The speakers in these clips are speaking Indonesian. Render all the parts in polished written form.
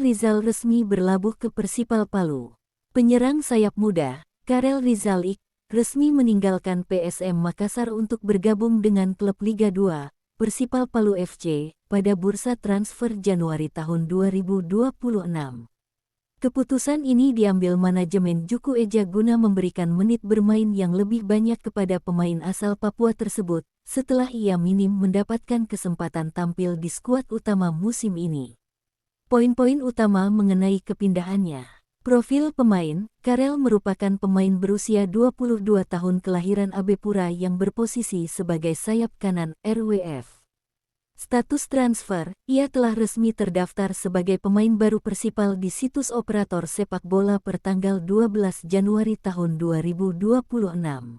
Rizal resmi berlabuh ke Persipal Palu. Penyerang sayap muda, Karel Rizal resmi meninggalkan PSM Makassar untuk bergabung dengan klub Liga 2, Persipal Palu FC, pada bursa transfer Januari tahun 2026. Keputusan ini diambil manajemen Juku Eja guna memberikan menit bermain yang lebih banyak kepada pemain asal Papua tersebut, setelah ia minim mendapatkan kesempatan tampil di skuad utama musim ini. Poin-poin utama mengenai kepindahannya. Profil pemain, Karel merupakan pemain berusia 22 tahun kelahiran Abepura yang berposisi sebagai sayap kanan RWF. Status transfer, ia telah resmi terdaftar sebagai pemain baru Persipal di situs operator sepak bola per tanggal 12 Januari tahun 2026.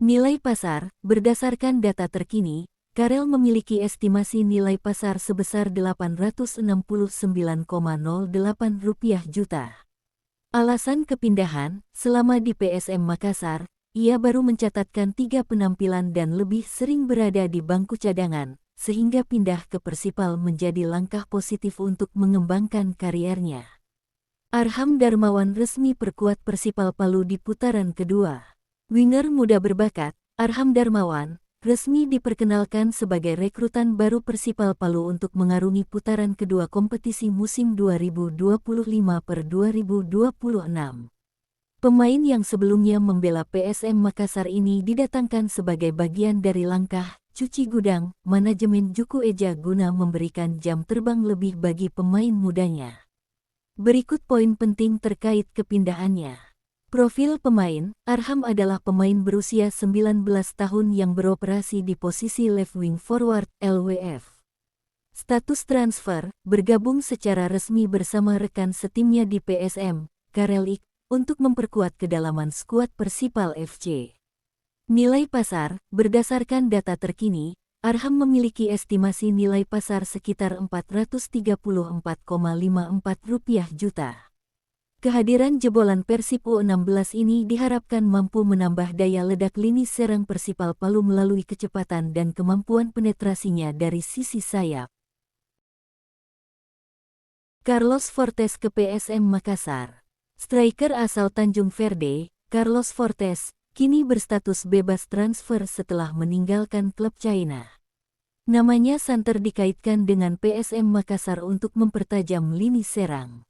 Nilai pasar, berdasarkan data terkini, Karel memiliki estimasi nilai pasar sebesar Rp869,08 juta. Alasan kepindahan, selama di PSM Makassar, ia baru mencatatkan 3 penampilan dan lebih sering berada di bangku cadangan, sehingga pindah ke Persipal menjadi langkah positif untuk mengembangkan kariernya. Arham Darmawan resmi perkuat Persipal Palu di putaran kedua. Winger muda berbakat, Arham Darmawan, resmi diperkenalkan sebagai rekrutan baru Persipal Palu untuk mengarungi putaran kedua kompetisi musim 2025-2026. Pemain yang sebelumnya membela PSM Makassar ini didatangkan sebagai bagian dari langkah cuci gudang manajemen Juku Eja guna memberikan jam terbang lebih bagi pemain mudanya. Berikut poin penting terkait kepindahannya. Profil pemain, Arham adalah pemain berusia 19 tahun yang beroperasi di posisi left wing forward LWF. Status transfer, bergabung secara resmi bersama rekan setimnya di PSM, Karel untuk memperkuat kedalaman skuad Persipal FC. Nilai pasar, berdasarkan data terkini, Arham memiliki estimasi nilai pasar sekitar Rp434,54 juta. Kehadiran jebolan Persib U16 ini diharapkan mampu menambah daya ledak lini serang Persipal Palu melalui kecepatan dan kemampuan penetrasinya dari sisi sayap. Carlos Fortes ke PSM Makassar. Striker asal Tanjung Verde, Carlos Fortes, kini berstatus bebas transfer setelah meninggalkan klub China. Namanya santer dikaitkan dengan PSM Makassar untuk mempertajam lini serang.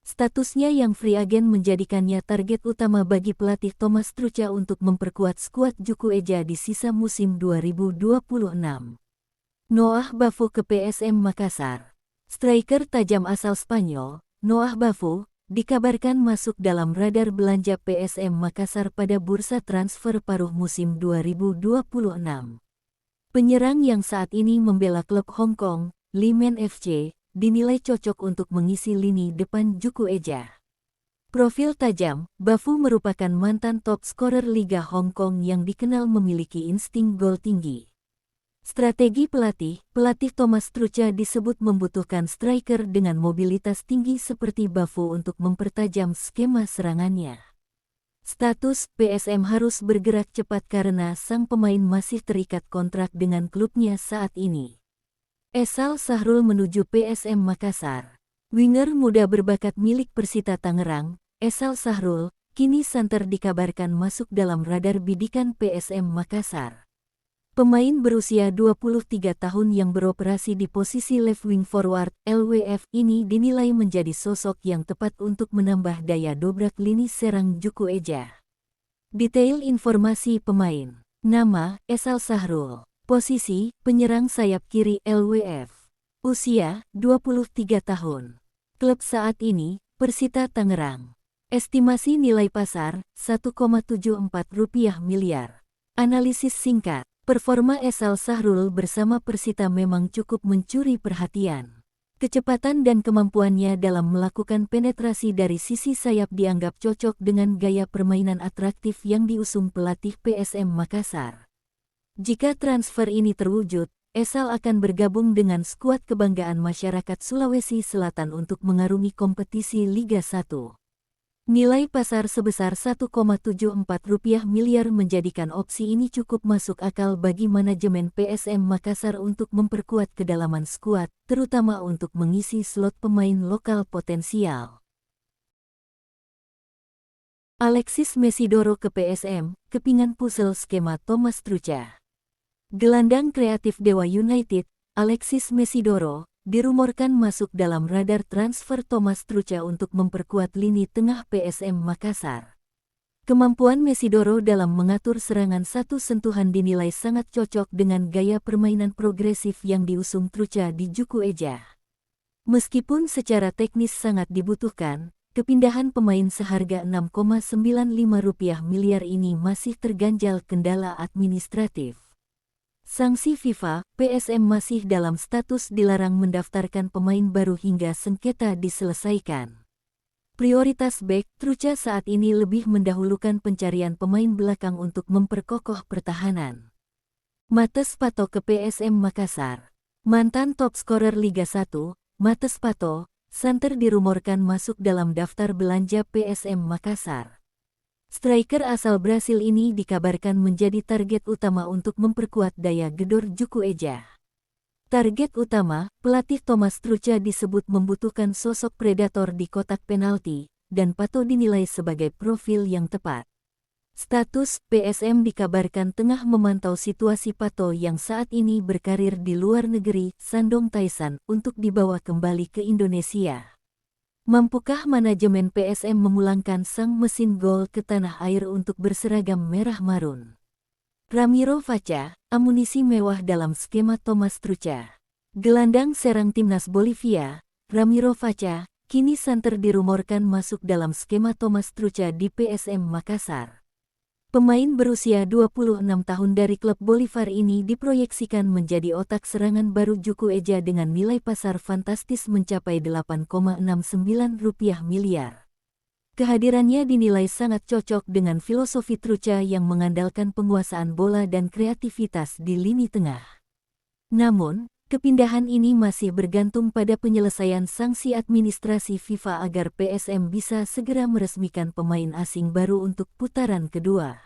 Statusnya yang free agent menjadikannya target utama bagi pelatih Thomas Trucha untuk memperkuat skuad Juku Eja di sisa musim 2026. Noah Bafu ke PSM Makassar. Striker tajam asal Spanyol, Noah Bafu, dikabarkan masuk dalam radar belanja PSM Makassar pada bursa transfer paruh musim 2026. Penyerang yang saat ini membela klub Hong Kong, Limen FC, dinilai cocok untuk mengisi lini depan Juku Eja. Profil tajam, Bafu merupakan mantan top scorer Liga Hong Kong yang dikenal memiliki insting gol tinggi. Strategi pelatih Thomas Trucha disebut membutuhkan striker dengan mobilitas tinggi seperti Bafu untuk mempertajam skema serangannya. Status, PSM harus bergerak cepat karena sang pemain masih terikat kontrak dengan klubnya saat ini. Esal Sahrul menuju PSM Makassar. Winger muda berbakat milik Persita Tangerang, Esal Sahrul, kini santer dikabarkan masuk dalam radar bidikan PSM Makassar. Pemain berusia 23 tahun yang beroperasi di posisi left wing forward LWF ini dinilai menjadi sosok yang tepat untuk menambah daya dobrak lini serang Juku Eja. Detail informasi pemain. Nama, Esal Sahrul. Posisi, penyerang sayap kiri LWF. Usia, 23 tahun. Klub saat ini, Persita Tangerang. Estimasi nilai pasar, Rp1,74 miliar. Analisis singkat. Performa Esal Sahrul bersama Persita memang cukup mencuri perhatian. Kecepatan dan kemampuannya dalam melakukan penetrasi dari sisi sayap dianggap cocok dengan gaya permainan atraktif yang diusung pelatih PSM Makassar. Jika transfer ini terwujud, Esal akan bergabung dengan skuad kebanggaan masyarakat Sulawesi Selatan untuk mengarungi kompetisi Liga 1. Nilai pasar sebesar Rp1,74 miliar menjadikan opsi ini cukup masuk akal bagi manajemen PSM Makassar untuk memperkuat kedalaman skuad, terutama untuk mengisi slot pemain lokal potensial. Alexis Mesidoro ke PSM, kepingan puzzle skema Thomas Trucha. Gelandang kreatif Dewa United, Alexis Mesidoro, dirumorkan masuk dalam radar transfer Thomas Trucha untuk memperkuat lini tengah PSM Makassar. Kemampuan Mesidoro dalam mengatur serangan satu sentuhan dinilai sangat cocok dengan gaya permainan progresif yang diusung Trucha di Juku Eja. Meskipun secara teknis sangat dibutuhkan, kepindahan pemain seharga Rp6,95 miliar ini masih terganjal kendala administratif. Sanksi FIFA, PSM masih dalam status dilarang mendaftarkan pemain baru hingga sengketa diselesaikan. Prioritas bek Trucha saat ini lebih mendahulukan pencarian pemain belakang untuk memperkokoh pertahanan. Mates Pato ke PSM Makassar. Mantan top skorer Liga 1, Mates Pato, santer dirumorkan masuk dalam daftar belanja PSM Makassar. Striker asal Brasil ini dikabarkan menjadi target utama untuk memperkuat daya gedor Juku Eja. Target utama, pelatih Thomas Trucha disebut membutuhkan sosok predator di kotak penalti, dan Pato dinilai sebagai profil yang tepat. Status PSM dikabarkan tengah memantau situasi Pato yang saat ini berkarir di luar negeri, Shandong Taisan, untuk dibawa kembali ke Indonesia. Mampukah manajemen PSM memulangkan sang mesin gol ke tanah air untuk berseragam merah marun? Ramiro Vaca, amunisi mewah dalam skema Thomas Trucha. Gelandang serang timnas Bolivia, Ramiro Vaca, kini santer dirumorkan masuk dalam skema Thomas Trucha di PSM Makassar. Pemain berusia 26 tahun dari klub Bolivar ini diproyeksikan menjadi otak serangan baru Juku Eja dengan nilai pasar fantastis mencapai Rp8,69 miliar. Kehadirannya dinilai sangat cocok dengan filosofi Trucha yang mengandalkan penguasaan bola dan kreativitas di lini tengah. Namun, kepindahan ini masih bergantung pada penyelesaian sanksi administrasi FIFA agar PSM bisa segera meresmikan pemain asing baru untuk putaran kedua.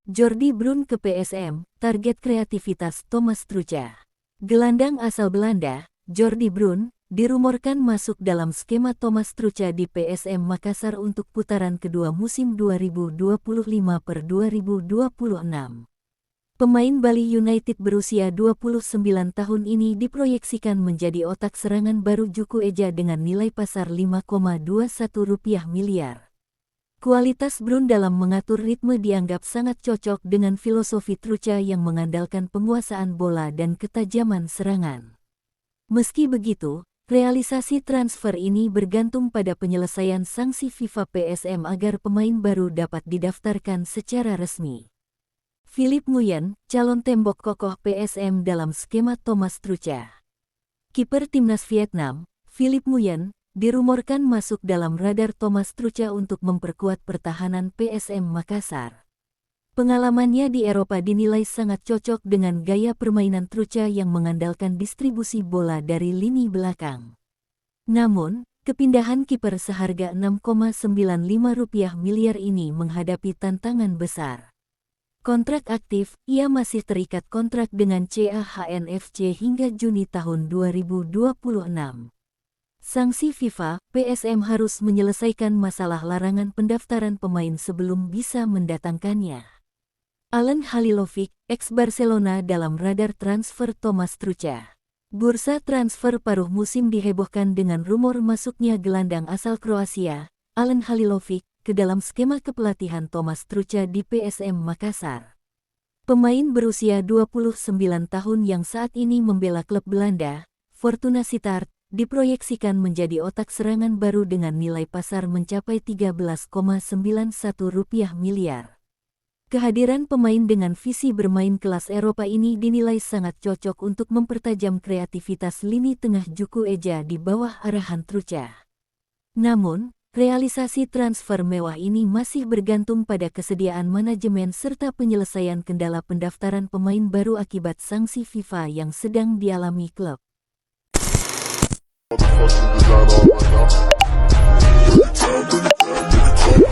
Jordi Brun ke PSM, target kreativitas Thomas Trucha. Gelandang asal Belanda, Jordi Brun, dirumorkan masuk dalam skema Thomas Trucha di PSM Makassar untuk putaran kedua musim 2025-2026. Pemain Bali United berusia 29 tahun ini diproyeksikan menjadi otak serangan baru Juku Eja dengan nilai pasar Rp5,21 miliar. Kualitas Brun dalam mengatur ritme dianggap sangat cocok dengan filosofi Trucha yang mengandalkan penguasaan bola dan ketajaman serangan. Meski begitu, realisasi transfer ini bergantung pada penyelesaian sanksi FIFA PSM agar pemain baru dapat didaftarkan secara resmi. Philip Nguyen, calon tembok kokoh PSM dalam skema Thomas Trucha. Kiper timnas Vietnam, Philip Nguyen, dirumorkan masuk dalam radar Thomas Trucha untuk memperkuat pertahanan PSM Makassar. Pengalamannya di Eropa dinilai sangat cocok dengan gaya permainan Trucha yang mengandalkan distribusi bola dari lini belakang. Namun, kepindahan kiper seharga Rp6,95 miliar ini menghadapi tantangan besar. Kontrak aktif, ia masih terikat kontrak dengan CAHNFC hingga Juni tahun 2026. Sanksi FIFA, PSM harus menyelesaikan masalah larangan pendaftaran pemain sebelum bisa mendatangkannya. Alen Halilovic, ex-Barcelona dalam radar transfer Thomas Trucha. Bursa transfer paruh musim dihebohkan dengan rumor masuknya gelandang asal Kroasia, Alen Halilovic, ke dalam skema kepelatihan Thomas Trucha di PSM Makassar. Pemain berusia 29 tahun yang saat ini membela klub Belanda, Fortuna Sittard, diproyeksikan menjadi otak serangan baru dengan nilai pasar mencapai Rp13,91 miliar. Kehadiran pemain dengan visi bermain kelas Eropa ini dinilai sangat cocok untuk mempertajam kreativitas lini tengah Juku Eja di bawah arahan Trucha. Namun, realisasi transfer mewah ini masih bergantung pada kesediaan manajemen serta penyelesaian kendala pendaftaran pemain baru akibat sanksi FIFA yang sedang dialami klub. top, in the top, in the top.